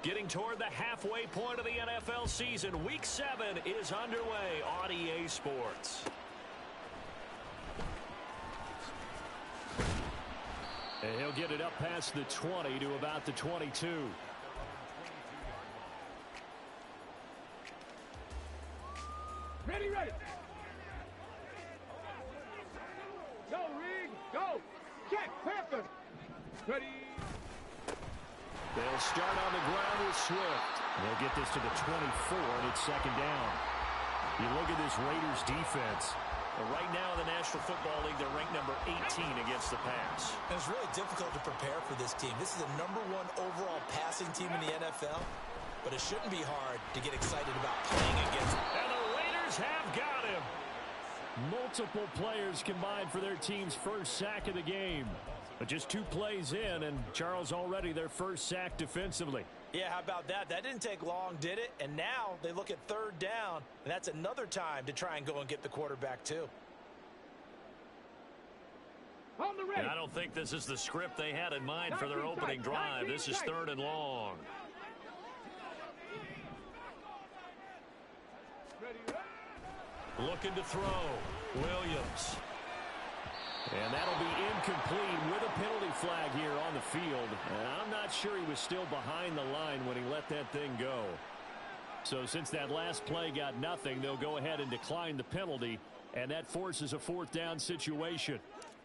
Getting toward the halfway point of the NFL season, Week 7 is underway on EA Sports. And he'll get it up past the 20 to about the 22. Ready, ready. Go, Reed, go. Check, Panther. Ready. They'll start on the ground with Swift. They'll get this to the 24, and it's second down. You look at this Raiders defense. Right now in the National Football League, they're ranked number 18 against the pass. And it's really difficult to prepare for this team. This is the #1 overall passing team in the NFL, but it shouldn't be hard to get excited about playing against them. And the Raiders have got him. Multiple players combined for their team's first sack of the game. But just 2 plays in, and Charles already their first sack defensively. Yeah, how about that? That didn't take long, did it? And now they look at 3rd down, and that's another time to try and go and get the quarterback too. On the ready. And I don't think this is the script they had in mind for their opening drive. This is 3rd and long. Ready. Looking to throw. Williams. And that'll be incomplete with a penalty flag here on the field. And I'm not sure he was still behind the line when he let that thing go. So since that last play got nothing, they'll go ahead and decline the penalty, and that forces a 4th down situation.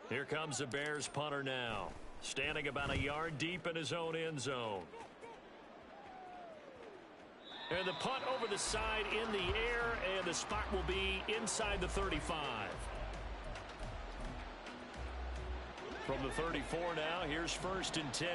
Here comes the Bears punter now, standing about a yard deep in his own end zone. And the punt over the side in the air, and the spot will be inside the 35. From the 34 now, here's 1st and 10.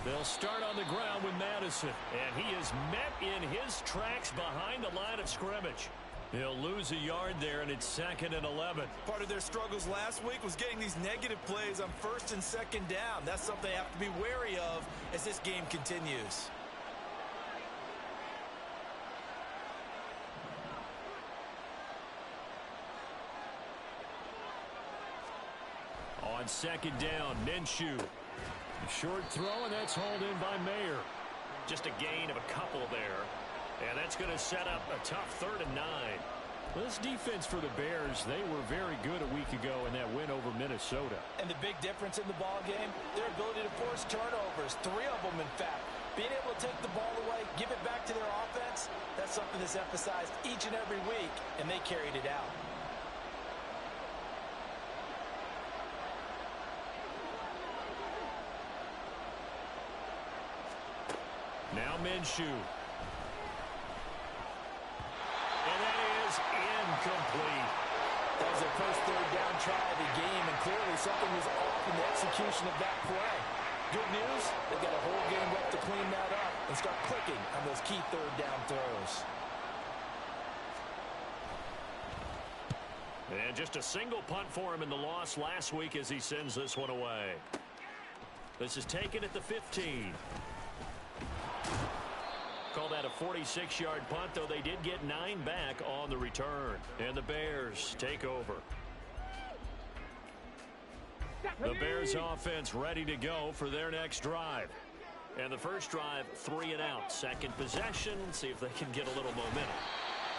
They'll start on the ground with Madison, and he is met in his tracks behind the line of scrimmage. He'll lose a yard there, and it's 2nd and 11. Part of their struggles last week was getting these negative plays on 1st and 2nd down. That's something they have to be wary of as this game continues. On 2nd down, Minshew. Short throw, and that's hauled in by Mayer. Just a gain of a couple there. And that's going to set up a tough 3rd and 9. Well, this defense for the Bears, they were very good a week ago in that win over Minnesota. And the big difference in the ball game, their ability to force turnovers, 3 of them in fact. Being able to take the ball away, give it back to their offense, that's something that's emphasized each and every week, and they carried it out. Now Minshew. And that is incomplete. That was their first 3rd down try of the game, and clearly something was off in the execution of that play. Good news, they've got a whole game left to clean that up and start clicking on those key 3rd down throws. And just a single punt for him in the loss last week as he sends this one away. This is taken at the 15. Call that a 46-yard punt, though they did get 9 back on the return. And the Bears take over. The Bears offense ready to go for their next drive. And the first drive, 3 and out. Second possession, see if they can get a little momentum.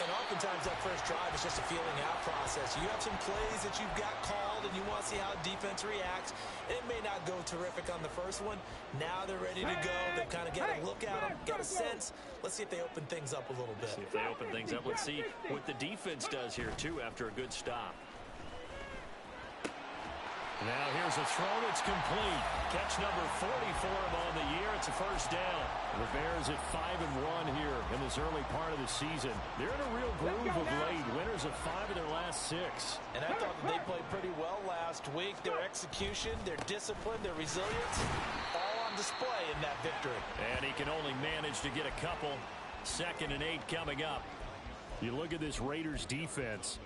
And oftentimes that first drive is just a feeling out process. You have some plays that you've got called and you want to see how defense reacts. It may not go terrific on the first one. Now they're ready to go. They've kind of got a look at them, got a sense. Let's see if they open things up a little bit. See if they open things up. Let's see what the defense does here, too, after a good stop. Now here's a throw that's complete. Catch number 40 for him on the year. It's a first down. The Bears at 5-1 here in this early part of the season. They're in a real groove of late. Winners of 5 of their last 6. And I thought that they played pretty well last week. Their execution, their discipline, their resilience, all on display in that victory. And he can only manage to get a couple. 2nd and 8 coming up. You look at this Raiders defense.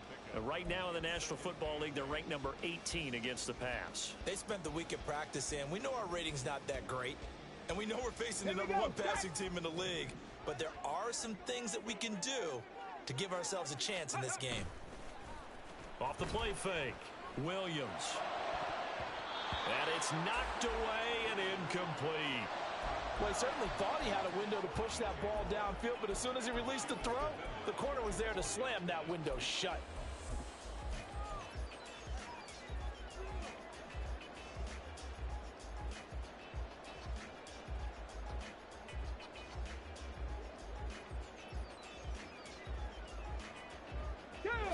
Right now in the National Football League, they're ranked number 18 against the pass. They spent the week at practice, and we know our rating's not that great. And we know we're facing the number 1 passing team in the league. But there are some things that we can do to give ourselves a chance in this game. Off the play fake, Williams. And it's knocked away and incomplete. Well, he certainly thought he had a window to push that ball downfield, but as soon as he released the throw, the corner was there to slam that window shut.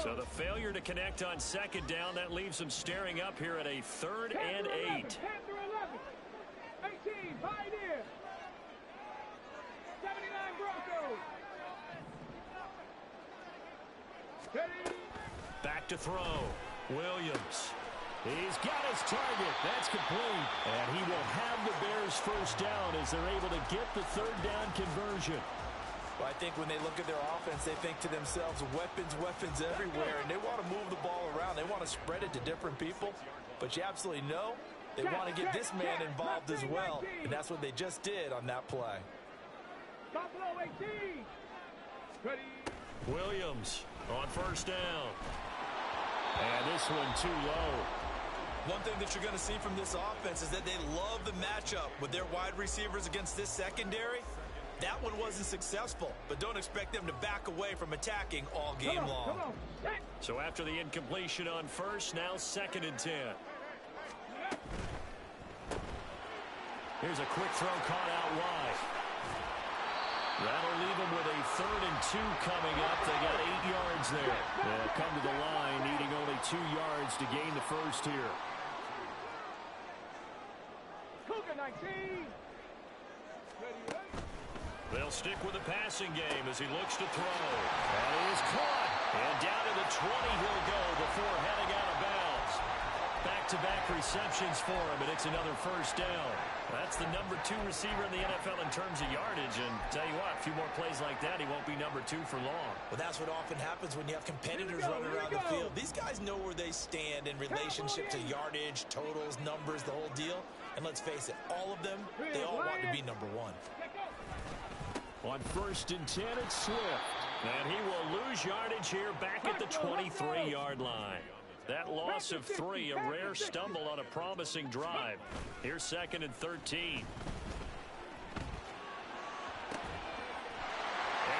So the failure to connect on second down, that leaves them staring up here at a 3rd and 8. 10 through 11. 18, Pioneer. 79 Broncos. Ready. Back to throw. Williams. He's got his target. That's complete. And he will have the Bears first down as they're able to get the 3rd down conversion. Well, I think when they look at their offense, they think to themselves, weapons, weapons everywhere, and they want to move the ball around. They want to spread it to different people, but you absolutely know they want to get this man involved as well, and that's what they just did on that play. Buffalo 18. Ready. Williams on first down. And this one too low. One thing that you're going to see from this offense is that they love the matchup with their wide receivers against this secondary. That one wasn't successful, but don't expect them to back away from attacking all game long. So after the incompletion on first, now 2nd and 10. Here's a quick throw caught out wide. That'll leave them with a 3rd and 2 coming up. They got 8 yards there. They'll come to the line, needing only 2 yards to gain the first here. Cougar 19. Ready. They'll stick with the passing game as he looks to throw. And he is caught. And down to the 20 he'll go before heading out of bounds. Back-to-back receptions for him, and it's another first down. That's the number 2 receiver in the NFL in terms of yardage. And tell you what, a few more plays like that, he won't be number 2 for long. Well, that's what often happens when you have competitors running around the field. These guys know where they stand in relationship to yardage, totals, numbers, the whole deal. And let's face it, all of them, they all want to be number 1. On 1st and 10, it's Swift. And he will lose yardage here back at the 23-yard line. That loss of 3, a rare stumble on a promising drive. Here's 2nd and 13. And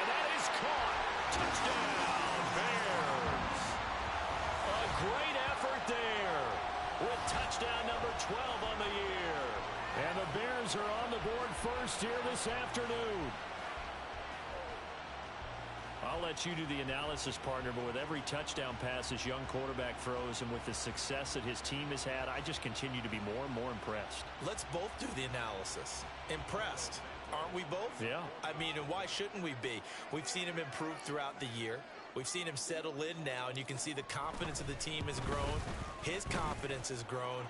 that is caught. Touchdown, Bears. A great effort there with touchdown number 12 on the year. And the Bears are on the board first here this afternoon. I'll let you do the analysis, partner, but with every touchdown pass his young quarterback throws and with the success that his team has had, I just continue to be more and more impressed. Let's both do the analysis. Impressed. Aren't we both? Yeah. I mean, and why shouldn't we be? We've seen him improve throughout the year. We've seen him settle in now, and you can see the confidence of the team has grown. His confidence has grown.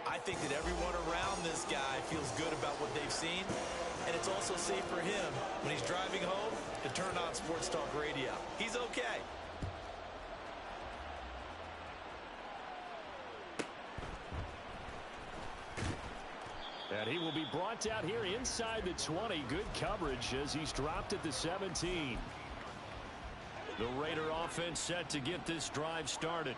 I think that everyone around this guy feels good about what they've seen, and it's also safe for him when he's driving home to turn on Sports Talk Radio. He's okay. And he will be brought out here inside the 20. Good coverage as he's dropped at the 17. The Raider offense set to get this drive started.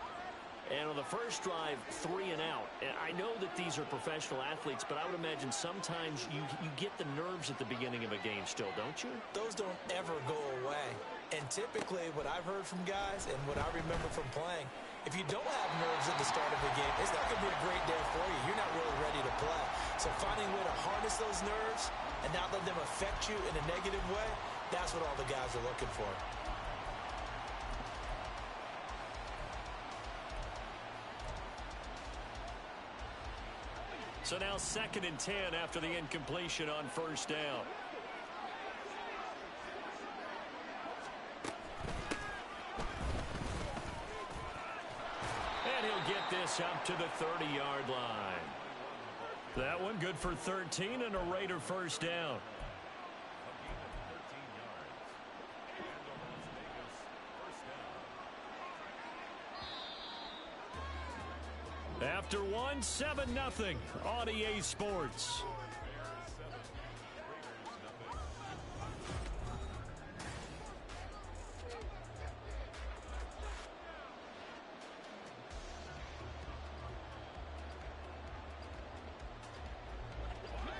And on the first drive, 3 and out. And I know that these are professional athletes, but I would imagine sometimes you get the nerves at the beginning of a game still, don't you? Those don't ever go away. And typically what I've heard from guys and what I remember from playing, if you don't have nerves at the start of a game, it's not going to be a great day for you. You're not really ready to play. So finding a way to harness those nerves and not let them affect you in a negative way, that's what all the guys are looking for. So now 2nd and 10 after the incompletion on first down. And he'll get this up to the 30-yard line. That one good for 13 and a Raider first down. After one, 7-0 on EA Sports.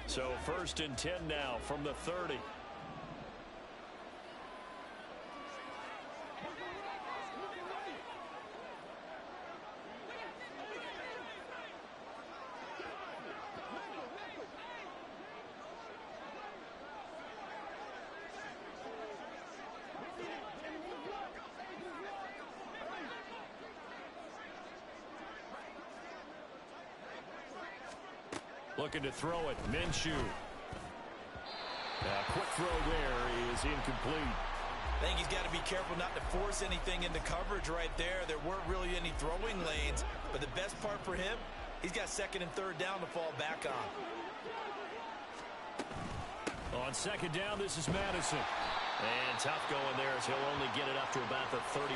So 1st and 10 now from the 30. Looking to throw it. Minshew. Quick throw there is incomplete. I think he's got to be careful not to force anything into coverage right there. There weren't really any throwing lanes, but the best part for him, he's got 2nd and 3rd down to fall back on. On 2nd down, this is Madison. And tough going there as he'll only get it up to about the 31.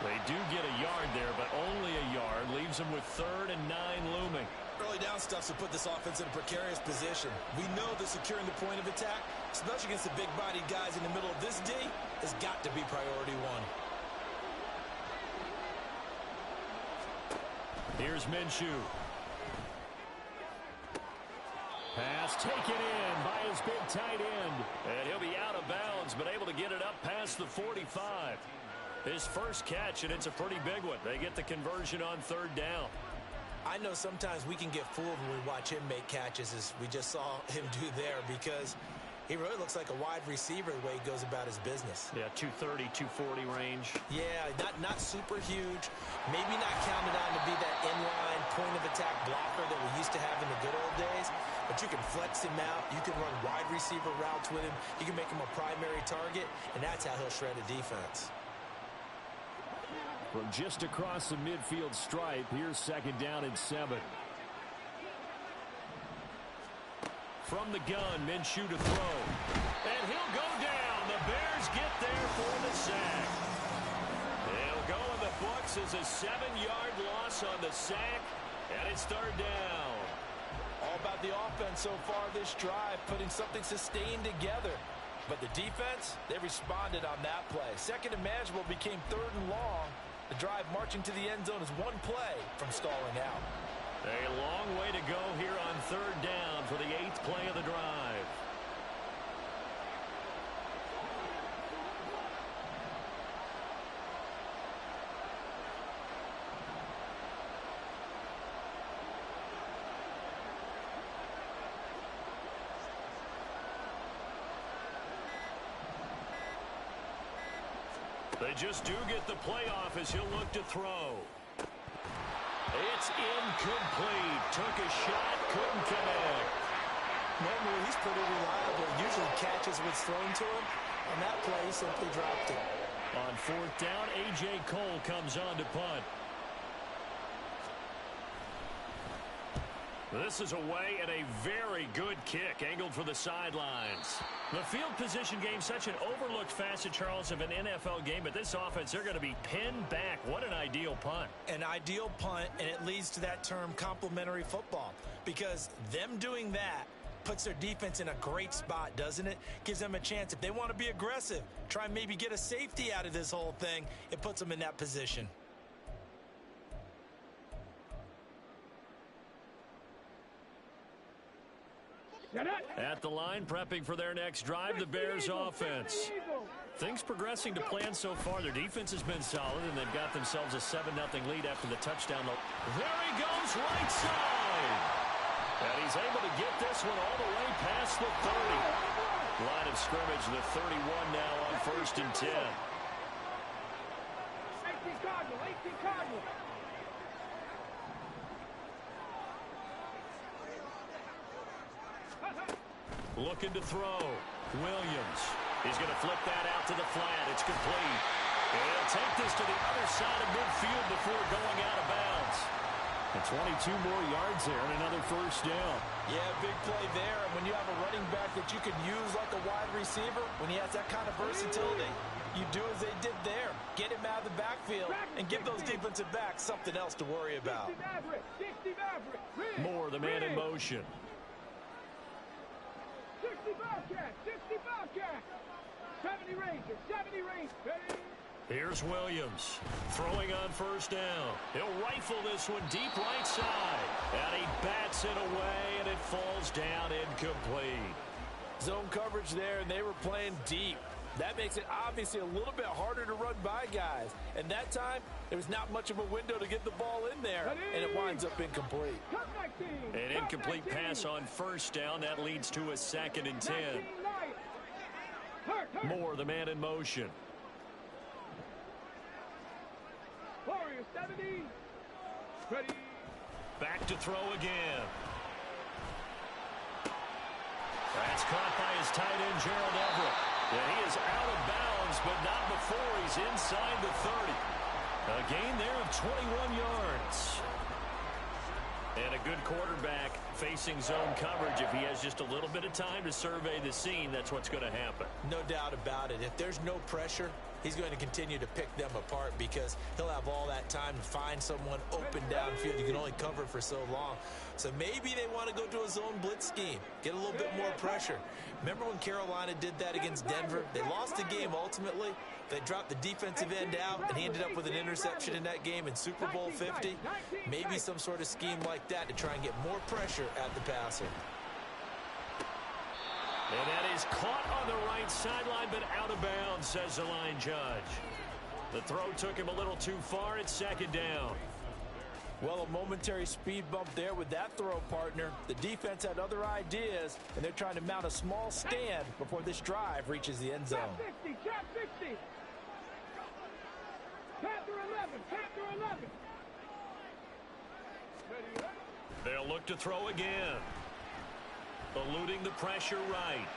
They do get a yard there, but only a yard. Leaves them with 3rd and 9 looming. Early down stuff to put this offense in a precarious position. We know that securing the point of attack, especially against the big-bodied guys in the middle of this D, has got to be priority one. Here's Minshew. Pass taken in by his big tight end. And he'll be out of bounds, but able to get it up past the 45. His first catch, and it's a pretty big one. They get the conversion on 3rd down. I know sometimes we can get fooled when we watch him make catches, as we just saw him do there, because he really looks like a wide receiver the way he goes about his business. Yeah, 230, 240 range. Yeah, not super huge. Maybe not counted on to be that inline point-of-attack blocker that we used to have in the good old days, but you can flex him out. You can run wide receiver routes with him. You can make him a primary target, and that's how he'll shred a defense. From just across the midfield stripe, here's 2nd down and 7. From the gun, Minshew to throw. And he'll go down. The Bears get there for the sack. He'll go in the books as a 7-yard loss on the sack, and it's 3rd down. All about the offense so far this drive, putting something sustained together. But the defense, they responded on that play. 2nd and manageable became 3rd and long. The drive marching to the end zone is one play from stalling out. A long way to go here on 3rd down for the 8th play of the drive. They just do get the playoff as he'll look to throw. It's incomplete. Took a shot, couldn't connect. Normally, he's pretty reliable. Usually catches what's thrown to him. On that play, he simply dropped it. On 4th down, A.J. Cole comes on to punt. This is away and a very good kick, angled for the sidelines. The field position game, such an overlooked facet, Charles, of an NFL game, but this offense, they're going to be pinned back. What an ideal punt. An ideal punt, and it leads to that term complementary football, because them doing that puts their defense in a great spot, doesn't it? Gives them a chance. If they want to be aggressive, try and maybe get a safety out of this whole thing, it puts them in that position. At the line, prepping for their next drive, the Bears offense. Things progressing to plan so far. Their defense has been solid, and they've got themselves a 7-0 lead after the touchdown. There he goes, right side. And he's able to get this one all the way past the 30. Line of scrimmage, the 31 now on 1st and 10. 18 Cardinal, 18 Cardinal. Looking to throw. Williams. He's going to flip that out to the flat. It's complete. And he'll take this to the other side of midfield before going out of bounds. And 22 more yards there and another 1st down. Yeah, big play there. And when you have a running back that you can use like a wide receiver, when he has that kind of versatility, You do as they did there. Get him out of the backfield and give those defensive backs something else to worry about. Moore, the man in motion. 65 catch, 65 catch. 70 Rangers, 70 Rangers. Here's Williams throwing on first down. He'll rifle this one deep right side. And he bats it away, and it falls down incomplete. Zone coverage there, and they were playing deep. That makes it obviously a little bit harder to run by guys. And that time, there was not much of a window to get the ball in there, and it winds up incomplete. An incomplete pass on first down. That leads to a 2nd and 10. Moore, the man in motion. Warriors 70. Ready. Back to throw again. That's caught by his tight end, Gerald Everett. And he is out of bounds, but not before he's inside the 30. A gain there of 21 yards. And a good quarterback facing zone coverage. If he has just a little bit of time to survey the scene, that's what's going to happen. No doubt about it. If there's no pressure, he's going to continue to pick them apart because he'll have all that time to find someone open downfield. You can only cover for so long. So maybe they want to go to a zone blitz scheme, get a little bit more pressure. Remember when Carolina did that against Denver? They lost the game ultimately. They dropped the defensive end out, and he ended up with an interception in that game in Super Bowl 50. Maybe some sort of scheme like that to try and get more pressure at the passer. And that is caught on the right sideline, but out of bounds, says the line judge. The throw took him a little too far. It's 2nd down. Well, a momentary speed bump there with that throw, partner. The defense had other ideas, and they're trying to mount a small stand before this drive reaches the end zone. Cap 60, cap 60. Panther 11, Panther 11. They'll look to throw again. Eluding the pressure right.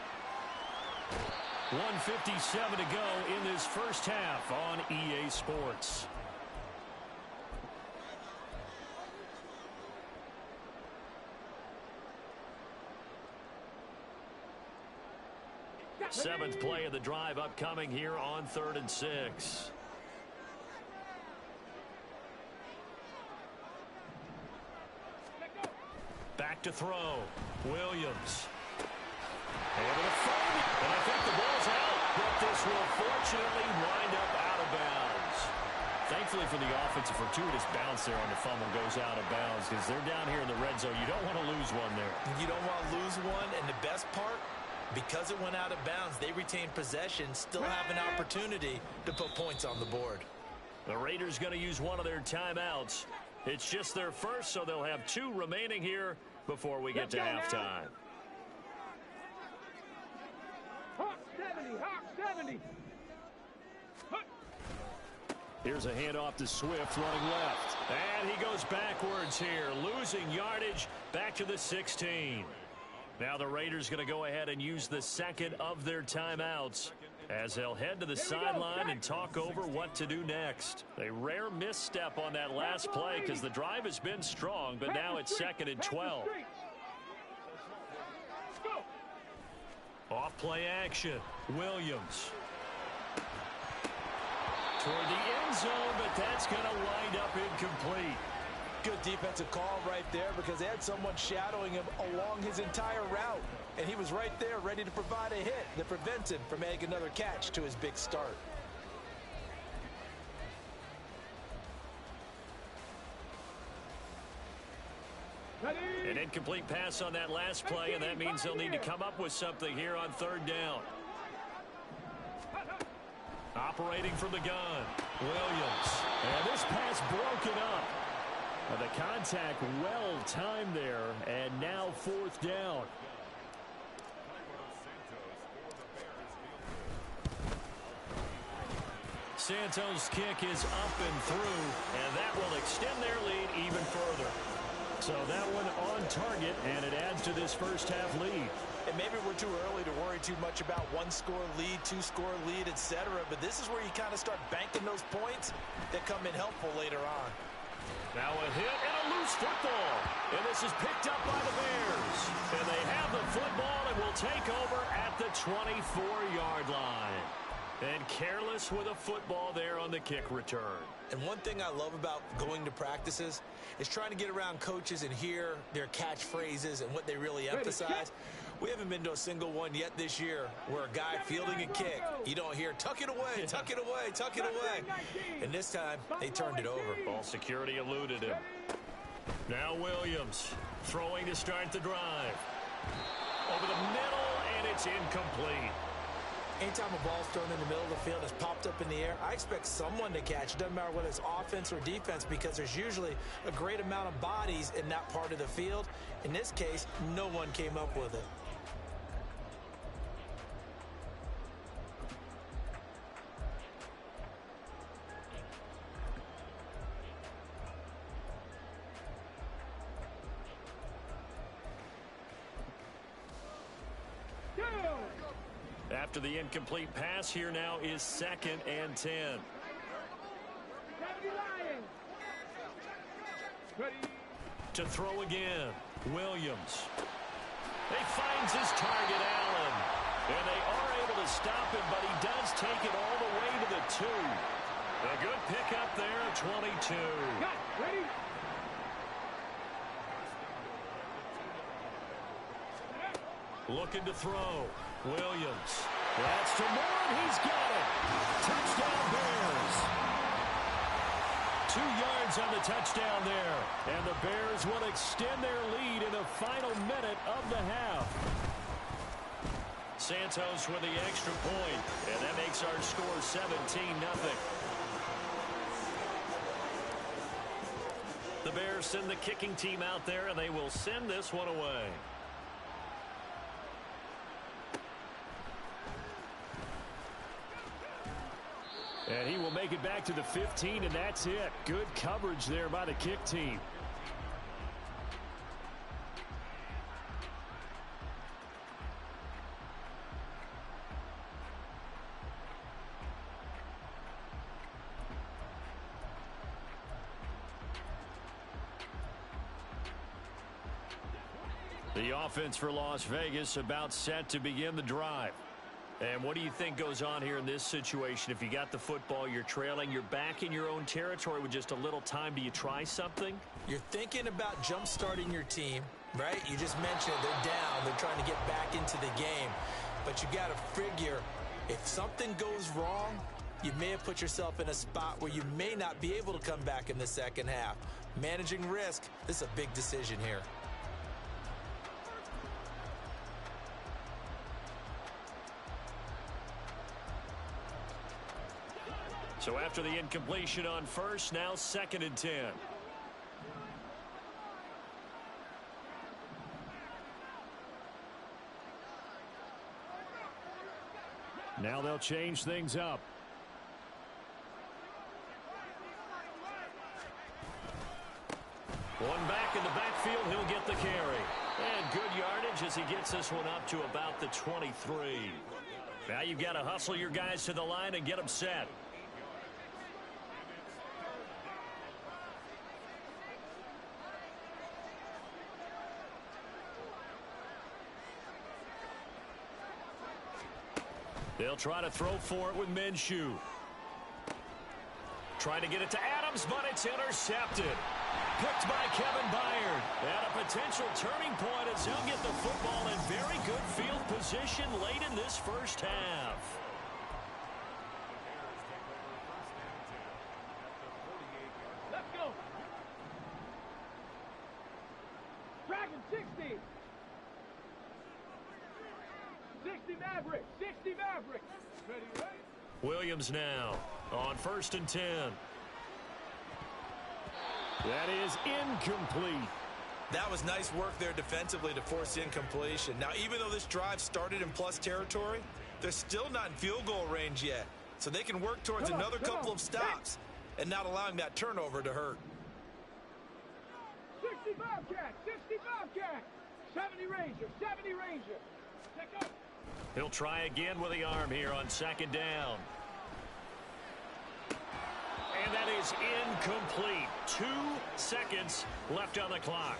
1:57 to go in this first half on EA Sports. Seventh play of the drive upcoming here on 3rd and 6. Back to throw. Williams. Able to find it. And I think the ball's out. But this will fortunately wind up out of bounds. Thankfully for the offense, a fortuitous bounce there on the fumble goes out of bounds because they're down here in the red zone. You don't want to lose one there. You don't want to lose one, and the best part, because it went out of bounds, they retain possession, still have an opportunity to put points on the board. The Raiders going to use one of their timeouts. It's just their first, so they'll have 2 remaining here before we get to halftime. Hawk 70, Hawk 70. Here's a handoff to Swift running left. And he goes backwards here, losing yardage back to the 16. Now the Raiders going to go ahead and use the 2nd of their timeouts as they'll head to the sideline and talk over what to do next. A rare misstep on that last play because the drive has been strong, but now it's 2nd and 12. Off play action. Williams. Toward the end zone, but that's going to wind up incomplete. Good defensive call right there because they had someone shadowing him along his entire route. And he was right there ready to provide a hit that prevents him from making another catch to his big start. An incomplete pass on that last play, and that means they'll need to come up with something here on 3rd down. Operating from the gun, Williams. And this pass broken up. The contact well timed there, and now 4th down. Santos' kick is up and through, and that will extend their lead even further. So that one on target, and it adds to this first half lead. And maybe we're too early to worry too much about 1-score lead, 2-score lead, etc. But this is where you kind of start banking those points that come in helpful later on. Now a hit and a loose football. And this is picked up by the Bears. And they have the football and will take over at the 24-yard line. And careless with a football there on the kick return. And one thing I love about going to practices is trying to get around coaches and hear their catchphrases and what they really emphasize. We haven't been to a single one yet this year where a guy fielding a kick, you don't hear, tuck it away, tuck it away, tuck it away. And this time, they turned it over. Ball security eluded him. Now Williams throwing to start the drive. Over the middle, and it's incomplete. Anytime a ball's thrown in the middle of the field, it's popped up in the air, I expect someone to catch. It doesn't matter whether it's offense or defense, because there's usually a great amount of bodies in that part of the field. In this case, no one came up with it. After the incomplete pass, here now is 2nd and 10. To throw again, Williams. He finds his target, Allen. And they are able to stop him, but he does take it all the way to the 2. A good pickup there, 22. Ready? Looking to throw. Williams. That's to Moore, and he's got it. Touchdown Bears. 2 yards on the touchdown there. And the Bears will extend their lead in the final minute of the half. Santos with the extra point, and that makes our score 17-0. The Bears send the kicking team out there, and they will send this one away. And he will make it back to the 15, and that's it. Good coverage there by the kick team. The offense for Las Vegas about set to begin the drive. And what do you think goes on here in this situation? If you got the football, you're trailing, you're back in your own territory with just a little time. Do you try something? You're thinking about jump-starting your team, right? You just mentioned they're down. They're trying to get back into the game. But you got to figure, if something goes wrong, you may have put yourself in a spot where you may not be able to come back in the second half. Managing risk, this is a big decision here. So after the incompletion on first, now 2nd and 10. Now they'll change things up. One back in the backfield, he'll get the carry. And good yardage as he gets this one up to about the 23. Now you've got to hustle your guys to the line and get them set. They'll try to throw for it with Minshew. Trying to get it to Adams, but it's intercepted. Picked by Kevin Byard. And a potential turning point as he'll get the football in very good field position late in this first half. Let's go. Dragon 60. 60 Maverick. 60 Maverick. Ready, right? Williams now on 1st and 10. That is incomplete. That was nice work there defensively to force the incompletion. Now, even though this drive started in plus territory, they're still not in field goal range yet. So they can work towards another couple of stops and not allowing that turnover to hurt. 60 Bobcat. 60 Bobcat. 70 Ranger. 70 Ranger. Check up. He'll try again with the arm here on 2nd down. And that is incomplete. 2 seconds left on the clock.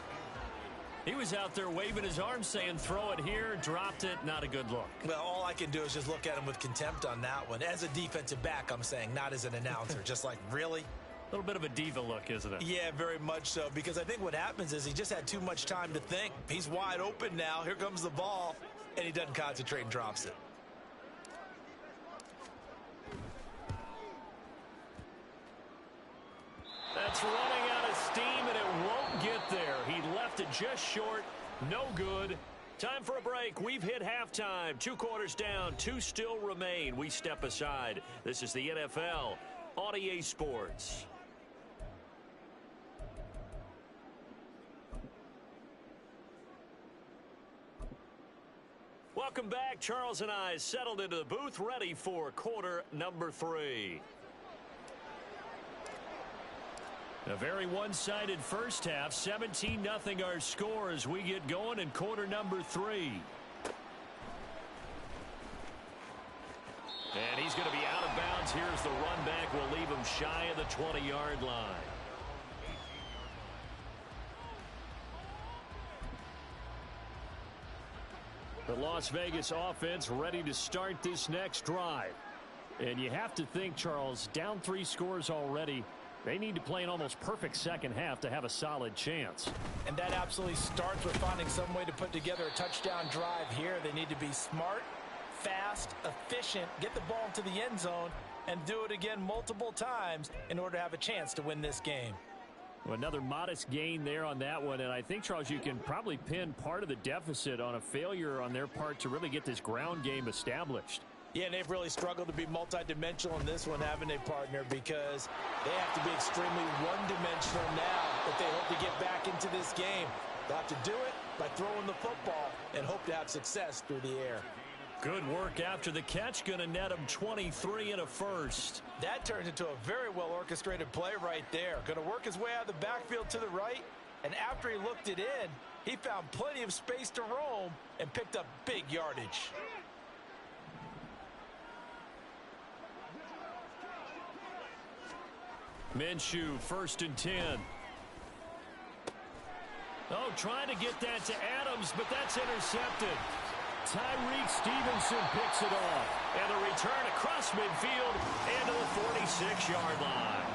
He was out there waving his arms saying, throw it here, dropped it, not a good look. Well, all I can do is just look at him with contempt on that one. As a defensive back, I'm saying, not as an announcer. Just like, really? A little bit of a diva look, isn't it? Yeah, very much so, because I think what happens is he just had too much time to think. He's wide open now. Here comes the ball, and he doesn't concentrate and drops it. That's running out of steam, and it won't get there. He left it just short. No good. Time for a break. We've hit halftime. 2 quarters down. 2 still remain. We step aside. This is the NFL on EA Sports. Welcome back. Charles and I settled into the booth, ready for quarter number 3. A very one-sided first half. 17-0 our score as we get going in quarter number 3. And he's going to be out of bounds. Here's the run back. We'll leave him shy of the 20-yard line. The Las Vegas offense ready to start this next drive. And you have to think, Charles, down 3 scores already. They need to play an almost perfect second half to have a solid chance. And that absolutely starts with finding some way to put together a touchdown drive here. They need to be smart, fast, efficient, get the ball into the end zone, and do it again multiple times in order to have a chance to win this game. Well, another modest gain there on that one, and I think, Charles, you can probably pin part of the deficit on a failure on their part to really get this ground game established. Yeah, and they've really struggled to be multidimensional in this one, haven't they, partner? Because they have to be extremely one-dimensional now if they hope to get back into this game. They'll have to do it by throwing the football and hope to have success through the air. Good work after the catch. Going to net him 23 and a first. That turns into a very well-orchestrated play right there. Going to work his way out of the backfield to the right, and after he looked it in, he found plenty of space to roam and picked up big yardage. Minshew, 1st and 10. Oh, trying to get that to Adams, but that's intercepted. Tyreek Stevenson picks it off. And a return across midfield and to the 46-yard line.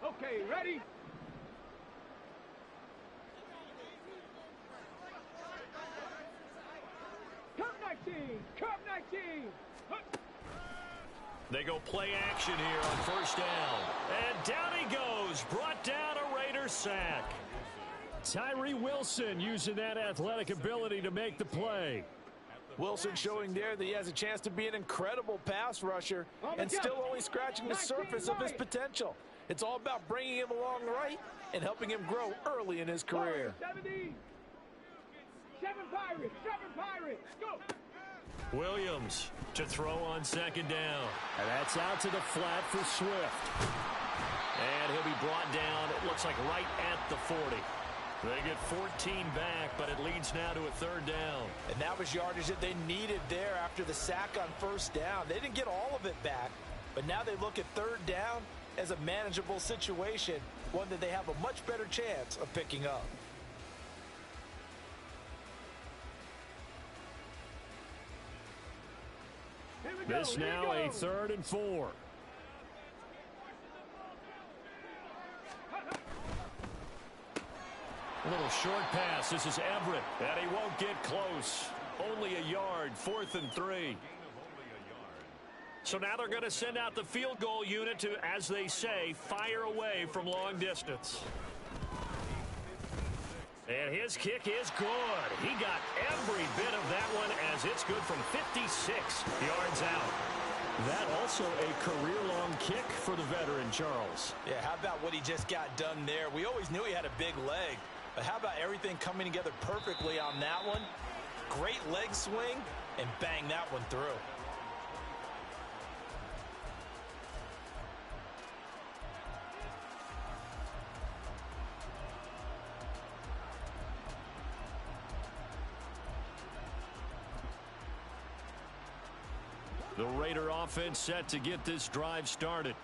Okay, ready? Come 19! They go play action here on 1st down. And down he goes. Brought down a Raider sack. Tyree Wilson using that athletic ability to make the play. Wilson showing there that he has a chance to be an incredible pass rusher and still only scratching the surface of his potential. It's all about bringing him along right and helping him grow early in his career. 70. 7 Pirates, go! Williams to throw on 2nd down. And that's out to the flat for Swift. And he'll be brought down, it looks like right at the 40. They get 14 back, but it leads now to a 3rd down. And that was yardage that they needed there after the sack on 1st down. They didn't get all of it back, but now they look at 3rd down as a manageable situation, one that they have a much better chance of picking up. This now a 3rd and 4. A little short pass. This is Everett. And he won't get close. Only a yard. 4th and 3. So now they're going to send out the field goal unit to, as they say, fire away from long distance. And his kick is good. He got every bit of that one as it's good from 56 yards out. That also a career-long kick for the veteran, Charles. Yeah, how about what he just got done there? We always knew he had a big leg, but how about everything coming together perfectly on that one? Great leg swing, and bang that one through. The Raider offense set to get this drive started.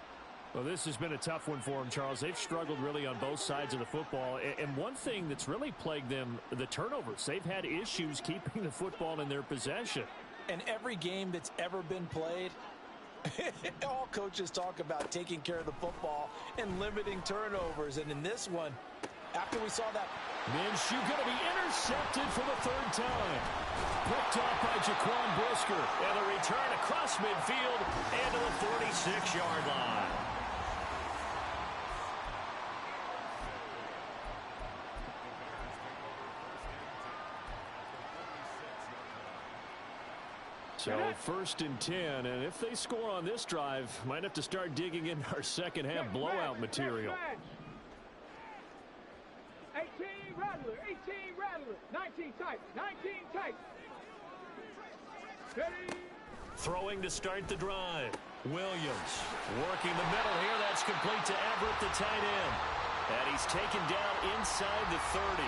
Well, this has been a tough one for them, Charles. They've struggled really on both sides of the football. And one thing that's really plagued them, the turnovers. They've had issues keeping the football in their possession. And every game that's ever been played, all coaches talk about taking care of the football and limiting turnovers. And in this one, after we saw that, Minshew going to be intercepted for the third time. Picked off by Jaquan Brisker. And a return across midfield and to the 46-yard line. So 1st and 10, and if they score on this drive, might have to start digging in our second half blowout material. 18 Rattler, 18 Rattler, 19 tight, 19 tight. Ready. Throwing to start the drive. Williams working the middle here. That's complete to Everett, the tight end. And he's taken down inside the 30.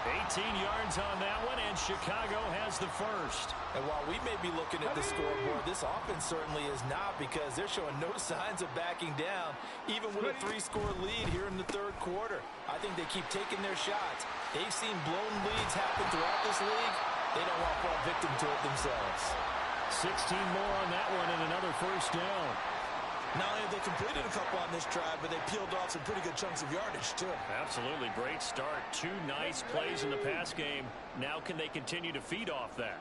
18 yards on that one, and Chicago has the first. And while we may be looking at the scoreboard, this offense certainly is not, because they're showing no signs of backing down, even with a 3-score lead here in the third quarter. I think they keep taking their shots. They've seen blown leads happen throughout this league. They don't want to fall victim to it themselves. 16 more on that one and another first down. Not only have they completed a couple on this drive, but they peeled off some pretty good chunks of yardage, too. Absolutely. Great start. 2 nice plays in the pass game. Now can they continue to feed off that?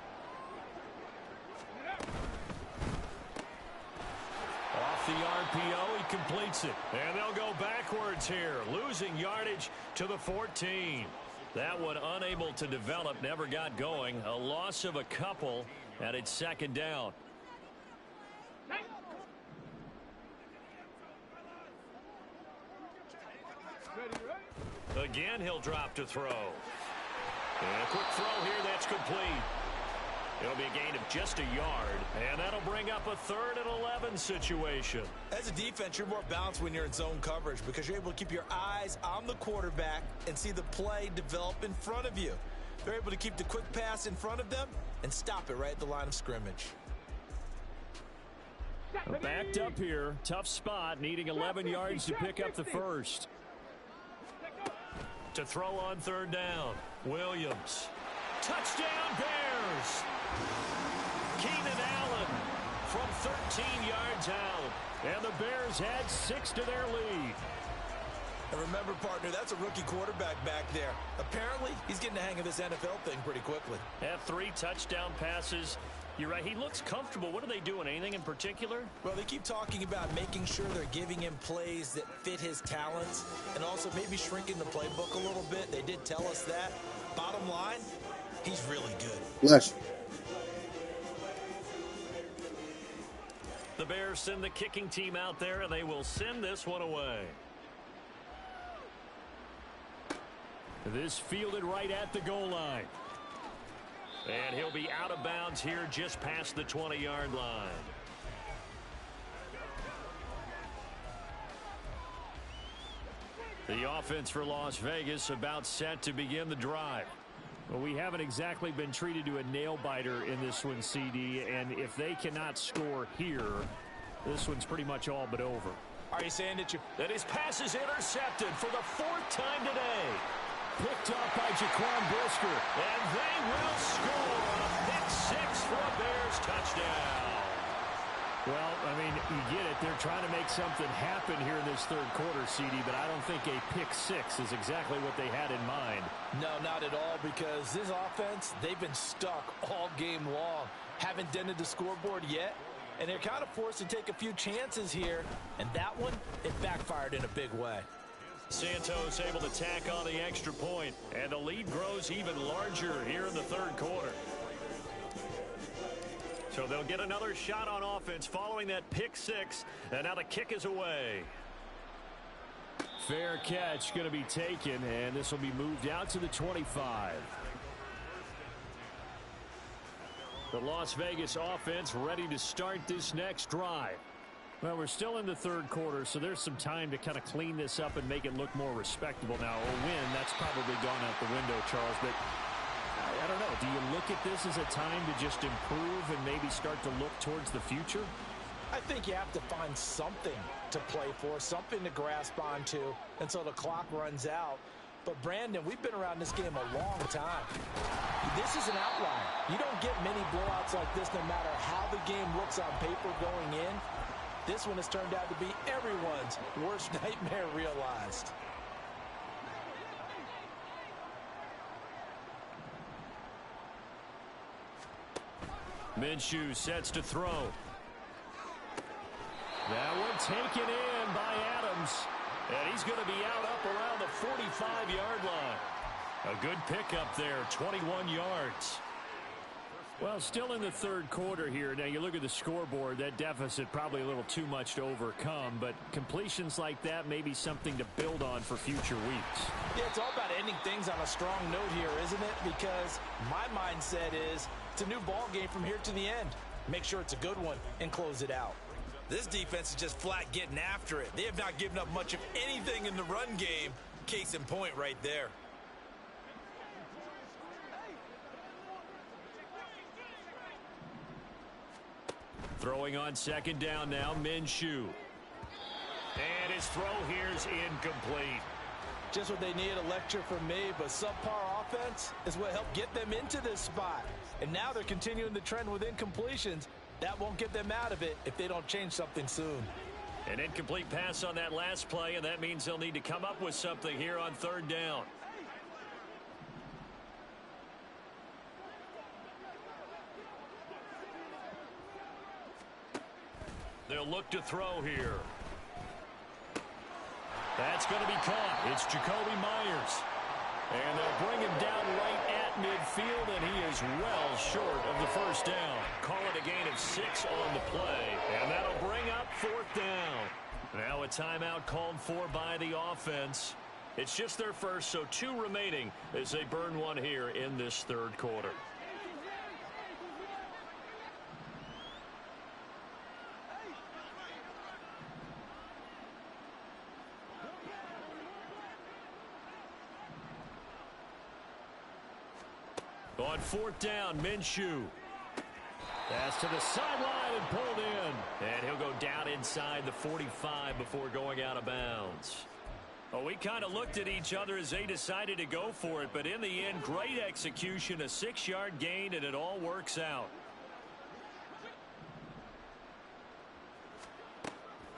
Off the RPO, he completes it. And they'll go backwards here, losing yardage to the 14. That one unable to develop, never got going. A loss of a couple, and it's second down. Again, he'll drop to throw. And a quick throw here, that's complete. It'll be a gain of just a yard, and that'll bring up a 3rd and 11 situation. As a defense, you're more balanced when you're in zone coverage because you're able to keep your eyes on the quarterback and see the play develop in front of you. They're able to keep the quick pass in front of them and stop it right at the line of scrimmage. Backed up here, tough spot, needing 11 yards to pick up the first. To throw on 3rd down, Williams. Touchdown Bears! Keenan Allen from 13 yards out. And the Bears add 6 to their lead. And remember, partner, that's a rookie quarterback back there. Apparently, he's getting the hang of this NFL thing pretty quickly. Had 3 touchdown passes. You're right, he looks comfortable. What are they doing? Anything in particular? Well, they keep talking about making sure they're giving him plays that fit his talents and also maybe shrinking the playbook a little bit. They did tell us that. Bottom line, he's really good. Bless. The Bears send the kicking team out there, and they will send this one away. This fielded right at the goal line. And he'll be out of bounds here just past the 20-yard line. The offense for Las Vegas about set to begin the drive. Well, we haven't exactly been treated to a nail-biter in this one, CD, and if they cannot score here, this one's pretty much all but over. Are you saying that his pass is intercepted for the 4th time today? Picked up by Jaquan Brisker, and they will score a pick-6 for a Bears touchdown. Well, I mean, you get it. They're trying to make something happen here in this third quarter, CD, but I don't think a pick-6 is exactly what they had in mind. No, not at all, because this offense, they've been stuck all game long. Haven't dented the scoreboard yet, and they're kind of forced to take a few chances here, and that one, it backfired in a big way. Santos able to tack on the extra point, and the lead grows even larger here in the third quarter. So they'll get another shot on offense following that pick-6, and now the kick is away. Fair catch going to be taken, and this will be moved out to the 25. The Las Vegas offense ready to start this next drive. Well, we're still in the third quarter, so there's some time to kind of clean this up and make it look more respectable. Now, a win, that's probably gone out the window, Charles, but I don't know. Do you look at this as a time to just improve and maybe start to look towards the future? I think you have to find something to play for, something to grasp onto until the clock runs out. But, Brandon, we've been around this game a long time. This is an outlier. You don't get many blowouts like this no matter how the game looks on paper going in. This one has turned out to be everyone's worst nightmare realized. Minshew sets to throw. That one taken in by Adams. And he's going to be out up around the 45-yard line. A good pickup there, 21 yards. Well, still in the third quarter here. Now, you look at the scoreboard, that deficit probably a little too much to overcome, but completions like that may be something to build on for future weeks. Yeah, it's all about ending things on a strong note here, isn't it? Because my mindset is it's a new ball game from here to the end. Make sure it's a good one and close it out. This defense is just flat getting after it. They have not given up much of anything in the run game. Case in point right there. Throwing on second down now, Minshew. And his throw here is incomplete. Just what they need, a lecture from me, but subpar offense is what helped get them into this spot. And now they're continuing the trend with incompletions. That won't get them out of it if they don't change something soon. An incomplete pass on that last play, and that means they'll need to come up with something here on third down. They'll look to throw here. That's going to be caught. It's Jacoby Myers. And they'll bring him down right at midfield, and he is well short of the first down. Call it a gain of 6 on the play, and that'll bring up fourth down. Now a timeout called for by the offense. It's just their first, so 2 remaining as they burn one here in this third quarter. On fourth down, Minshew. Pass to the sideline and pulled in. And he'll go down inside the 45 before going out of bounds. Well, we kind of looked at each other as they decided to go for it, but in the end, great execution, a 6-yard gain, and it all works out.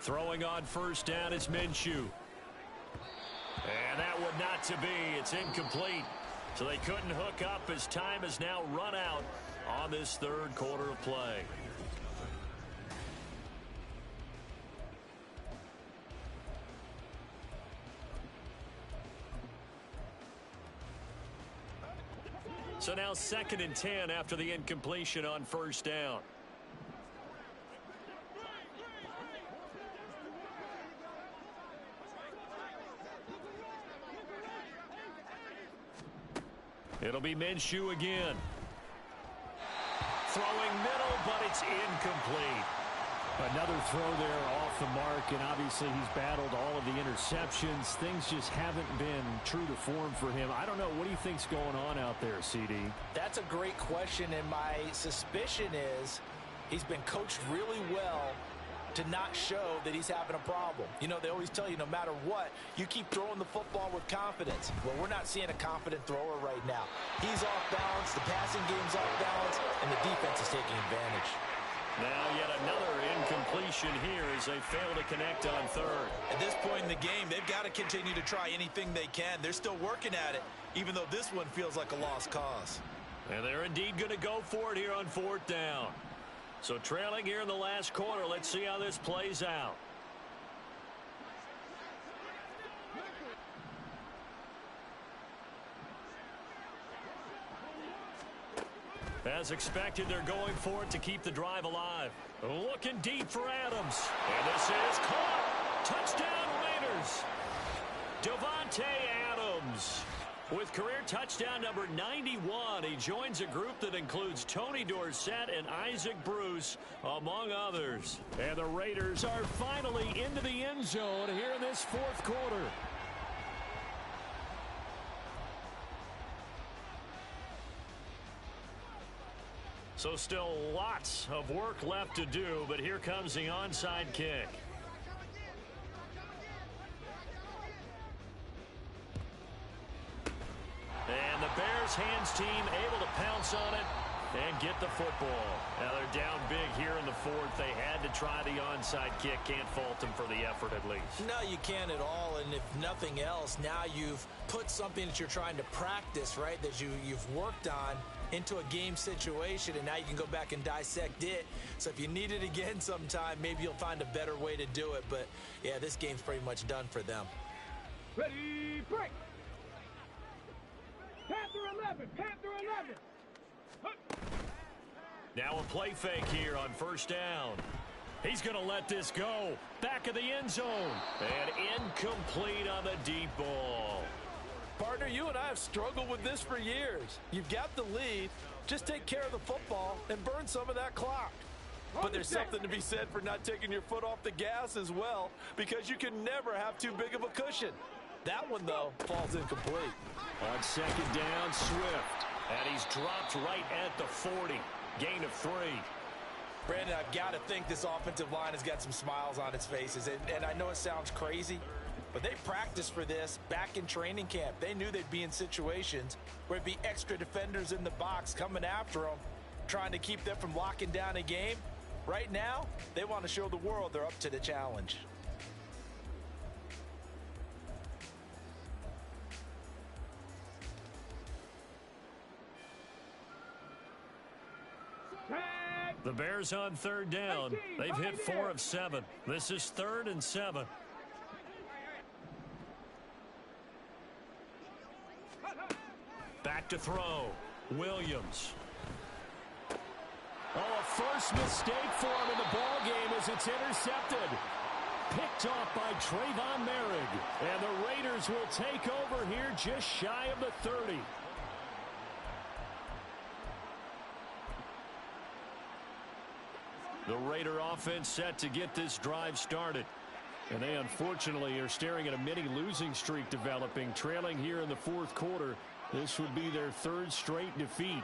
Throwing on first down is Minshew. And that would not to be. It's incomplete. So they couldn't hook up as time has now run out on this third quarter of play. So now 2nd and 10 after the incompletion on first down. It'll be Minshew again. Throwing middle, but it's incomplete. Another throw there off the mark, and obviously he's battled all of the interceptions. Things just haven't been true to form for him. I don't know. What do you think's going on out there, CD? That's a great question, and my suspicion is he's been coached really well to not show that he's having a problem. You know, they always tell you no matter what, you keep throwing the football with confidence. Well, we're not seeing a confident thrower right now. He's off balance, the passing game's off balance, and the defense is taking advantage. Now yet another incompletion here as they fail to connect on third. At this point in the game, they've got to continue to try anything they can. They're still working at it, even though this one feels like a lost cause. And they're indeed going to go for it here on fourth down. So trailing here in the last quarter, let's see how this plays out. As expected, they're going for it to keep the drive alive. Looking deep for Adams. And this is caught. Touchdown Raiders. Devontae Adams with career touchdown number 91. He joins a group that includes Tony Dorsett and Isaac Bruce, among others. And the Raiders are finally into the end zone here in this fourth quarter. So still lots of work left to do, but here comes the onside kick. And the Bears hands team able to pounce on it and get the football. Now they're down big here in the fourth. They had to try the onside kick. Can't fault them for the effort at least. No, you can't at all. And if nothing else, now you've put something that you're trying to practice, right, that you've worked on into a game situation, and now you can go back and dissect it. So if you need it again sometime, maybe you'll find a better way to do it. But, yeah, this game's pretty much done for them. Ready, break. Panther 11, Panther 11. Now a play fake here on first down. He's going to let this go. Back of the end zone. And incomplete on the deep ball. Partner, you and I have struggled with this for years. You've got the lead. Just take care of the football and burn some of that clock. But there's something to be said for not taking your foot off the gas as well, because you can never have too big of a cushion. That one, though, falls incomplete. On second down, Swift. And he's dropped right at the 40. Gain of 3. Brandon, I've got to think this offensive line has got some smiles on its faces. And I know it sounds crazy, but they practiced for this back in training camp. They knew they'd be in situations where it'd be extra defenders in the box coming after them, trying to keep them from locking down a game. Right now, they want to show the world they're up to the challenge. The Bears on third down. They've hit 4 of 7. This is 3rd and 7. Back to throw. Williams. Oh, a first mistake for him in the ball game as it's intercepted. Picked off by Trayvon Merrick. And the Raiders will take over here just shy of the 30. The Raider offense set to get this drive started. And they unfortunately are staring at a mini losing streak developing, trailing here in the fourth quarter. This would be their 3rd straight defeat.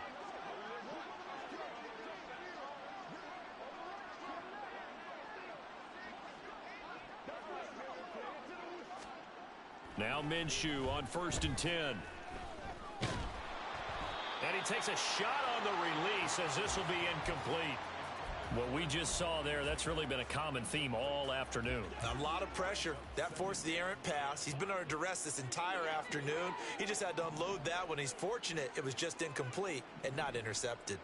Now Minshew on 1st and 10. And he takes a shot on the release as this will be incomplete. What we just saw there, that's really been a common theme all afternoon. A lot of pressure. That forced the errant pass. He's been under duress this entire afternoon. He just had to unload that one. He's fortunate it was just incomplete and not intercepted.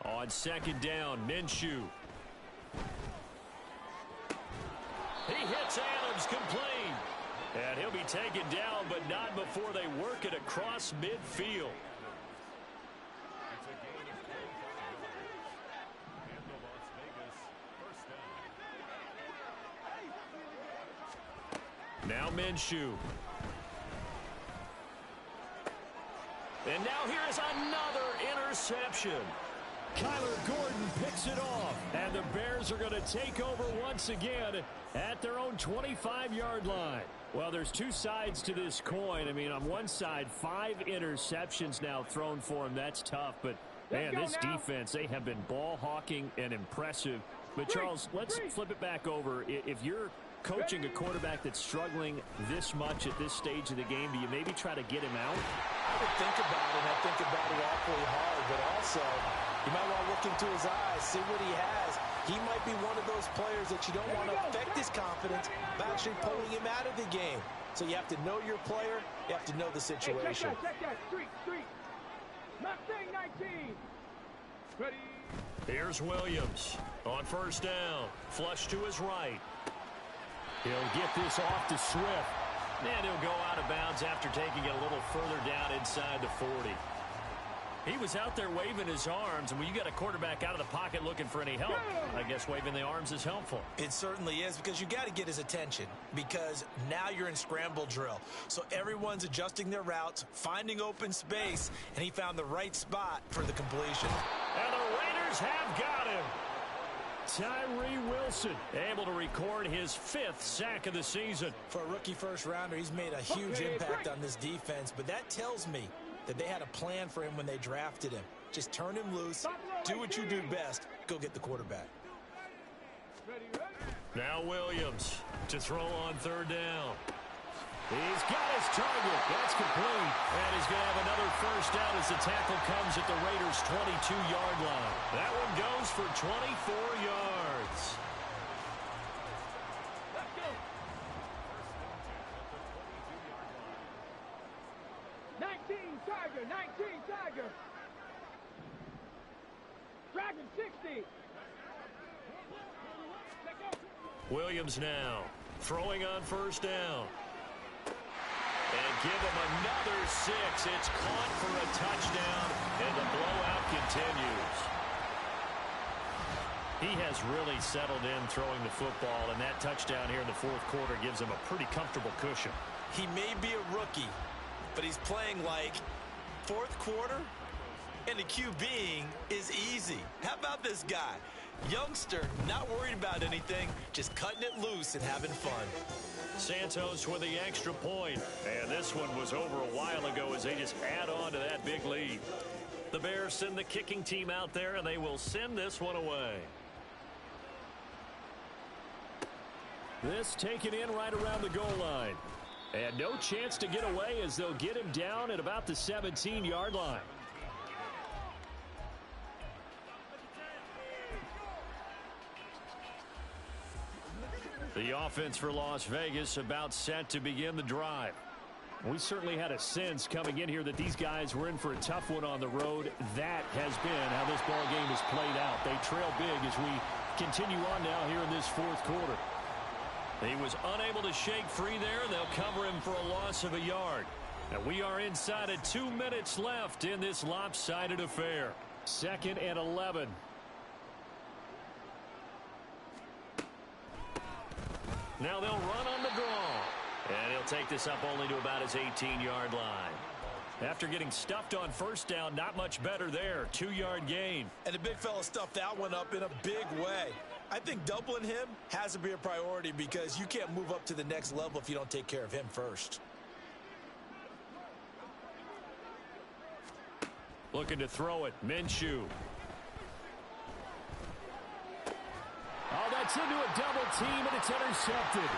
On second down, Minshew. He hits Adams complete. And he'll be taken down, but not before they work it across midfield. Now Minshew. And now here is another interception. Kyler Gordon picks it off, and the Bears are going to take over once again at their own 25-yard line. Well, there's two sides to this coin. I mean, on one side, 5 interceptions now thrown for him. That's tough, but, man, this defense, they have been ball hawking and impressive. But, Charles, let's flip it back over. If you're coaching a quarterback that's struggling this much at this stage of the game, do you maybe try to get him out? I would think about it, and I think about it awfully hard, but also you might want to look into his eyes, see what he has. He might be one of those players that you don't want to affect his confidence by actually pulling him out of the game. So you have to know your player. You have to know the situation. Check that. Street. Mustang 19. Ready. Here's Williams on first down. Flush to his right. He'll get this off to Swift. And he'll go out of bounds after taking it a little further down inside the 40. He was out there waving his arms, and when you got a quarterback out of the pocket looking for any help, I guess waving the arms is helpful. It certainly is, because you got to get his attention, because now you're in scramble drill. So everyone's adjusting their routes, finding open space, and he found the right spot for the completion. And the Raiders have got him. Tyree Wilson able to record his 5th sack of the season. For a rookie first-rounder, he's made a huge impact on this defense, but that tells me that they had a plan for him when they drafted him. Just turn him loose, do what you do best, go get the quarterback. Now Williams to throw on 3rd down. He's got his target. That's complete. And he's going to have another first down as the tackle comes at the Raiders' 22-yard line. That one goes for 24 yards. Let's go. 19 Tiger, 19 Tiger. Dragon 60. Let's go. Williams now throwing on 1st down. And give him another 6. It's caught for a touchdown, and the blowout continues. He has really settled in throwing the football, and that touchdown here in the 4th quarter gives him a pretty comfortable cushion. He may be a rookie, but he's playing like 4th quarter, and the QBing is easy. How about this guy? Youngster, not worried about anything, just cutting it loose and having fun. Santos with the extra point. And this one was over a while ago as they just add on to that big lead. The Bears send the kicking team out there, and they will send this one away. This taken in right around the goal line. And no chance to get away as they'll get him down at about the 17-yard line. The offense for Las Vegas about set to begin the drive. We certainly had a sense coming in here that these guys were in for a tough one on the road. That has been how this ball game has played out. They trail big as we continue on now here in this 4th quarter. He was unable to shake free there. They'll cover him for a loss of a yard. And we are inside of 2 minutes left in this lopsided affair. 2nd and 11. Now they'll run on the draw. And he'll take this up only to about his 18-yard line. After getting stuffed on 1st down, not much better there. 2-yard gain. And the big fella stuffed that one up in a big way. I think doubling him has to be a priority because you can't move up to the next level if you don't take care of him first. Looking to throw it. Minshew. Oh, that's into a double team, and it's intercepted.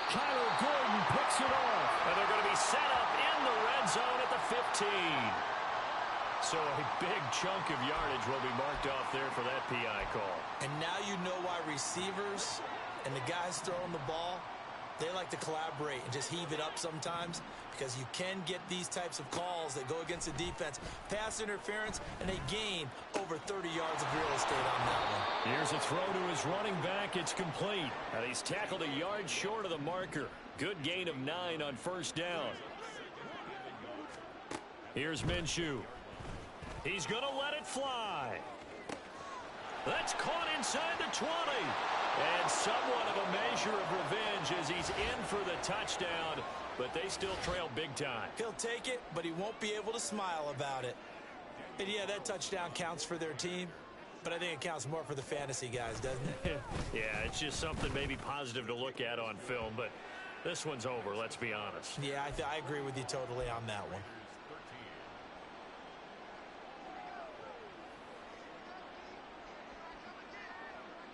Kyler Gordon picks it off. And they're going to be set up in the red zone at the 15. So a big chunk of yardage will be marked off there for that PI call. And now you know why receivers and the guys throwing the ball, they like to collaborate and just heave it up sometimes because you can get these types of calls that go against the defense. Pass interference, and they gain over 30 yards of real estate on that one. Here's a throw to his running back. It's complete. And he's tackled a yard short of the marker. Good gain of 9 on 1st down. Here's Minshew. He's going to let it fly. That's caught inside the 20. And somewhat of a measure of revenge as he's in for the touchdown. But they still trail big time. He'll take it, but he won't be able to smile about it. And yeah, that touchdown counts for their team. But I think it counts more for the fantasy guys, doesn't it? Yeah, it's just something maybe positive to look at on film. But this one's over, let's be honest. Yeah, I agree with you totally on that one.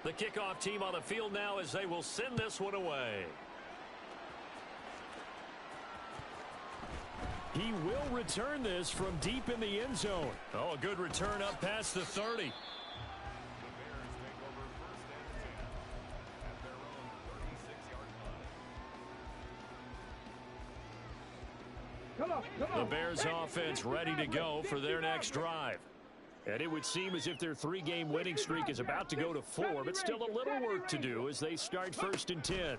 The kickoff team on the field now as they will send this one away. He will return this from deep in the end zone. Oh, a good return up past the 30. The Bears offense ready to go for their next drive. And it would seem as if their 3-game winning streak is about to go to 4, but still a little work to do as they start 1st and 10. And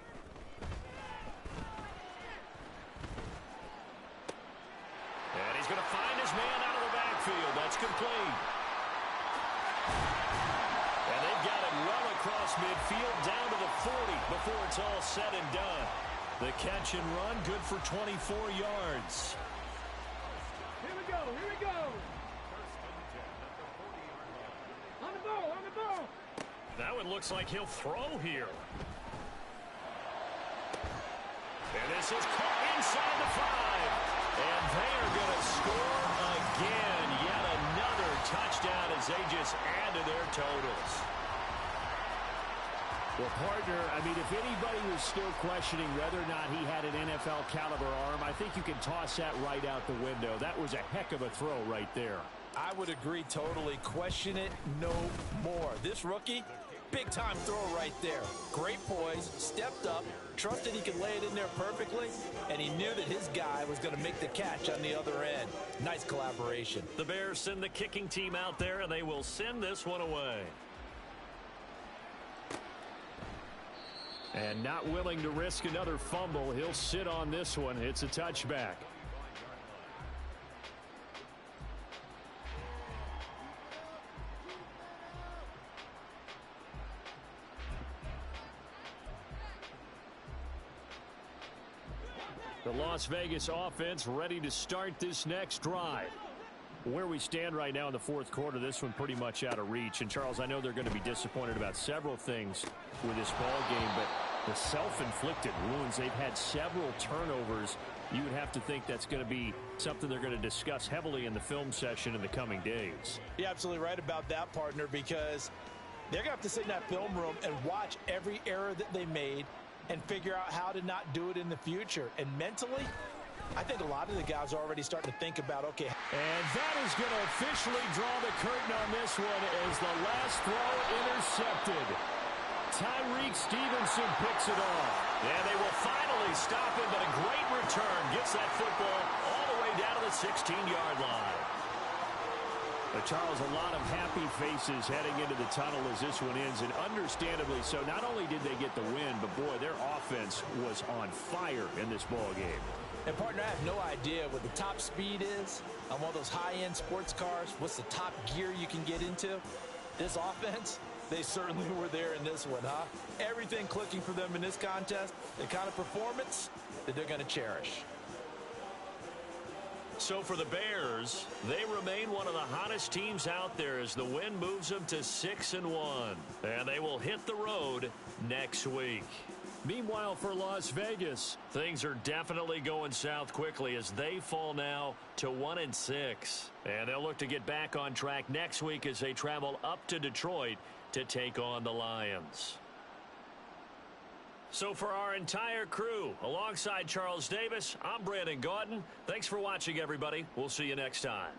he's going to find his man out of the backfield. That's complete. And they've got him well across midfield down to the 40 before it's all said and done. The catch and run good for 24 yards. Here we go, here we go. On the ball, on the ball. That one looks like he'll throw here. And this is caught inside the 5. And they are going to score again. Yet another touchdown as they just add to their totals. Well, partner, I mean, if anybody was still questioning whether or not he had an NFL caliber arm, I think you can toss that right out the window. That was a heck of a throw right there. I would agree totally. Question it no more. This rookie, big-time throw right there. Great poise, stepped up, trusted he could lay it in there perfectly, and he knew that his guy was going to make the catch on the other end. Nice collaboration. The Bears send the kicking team out there, and they will send this one away. And not willing to risk another fumble, he'll sit on this one. It's a touchback. The Las Vegas offense ready to start this next drive. Where we stand right now in the fourth quarter, this one pretty much out of reach. And, Charles, I know they're going to be disappointed about several things with this ball game, but the self-inflicted wounds, they've had several turnovers. You would have to think that's going to be something they're going to discuss heavily in the film session in the coming days. You're absolutely right about that, partner, because they're going to have to sit in that film room and watch every error that they made and figure out how to not do it in the future. And mentally, I think a lot of the guys are already starting to think about, okay. And that is going to officially draw the curtain on this one as the last throw intercepted. Tyreek Stevenson picks it off. And they will finally stop him, but a great return gets that football all the way down to the 16-yard line. But Charles, a lot of happy faces heading into the tunnel as this one ends, and understandably so. Not only did they get the win, but boy, their offense was on fire in this ball game. And, partner, I have no idea what the top speed is on one of those high-end sports cars. What's the top gear you can get into? This offense, they certainly were there in this one, huh? Everything clicking for them in this contest, the kind of performance that they're going to cherish. So for the Bears, they remain one of the hottest teams out there as the win moves them to 6-1. And they will hit the road next week. Meanwhile, for Las Vegas, things are definitely going south quickly as they fall now to 1-6. And they'll look to get back on track next week as they travel up to Detroit to take on the Lions. So for our entire crew, alongside Charles Davis, I'm Brandon Gaudin. Thanks for watching, everybody. We'll see you next time.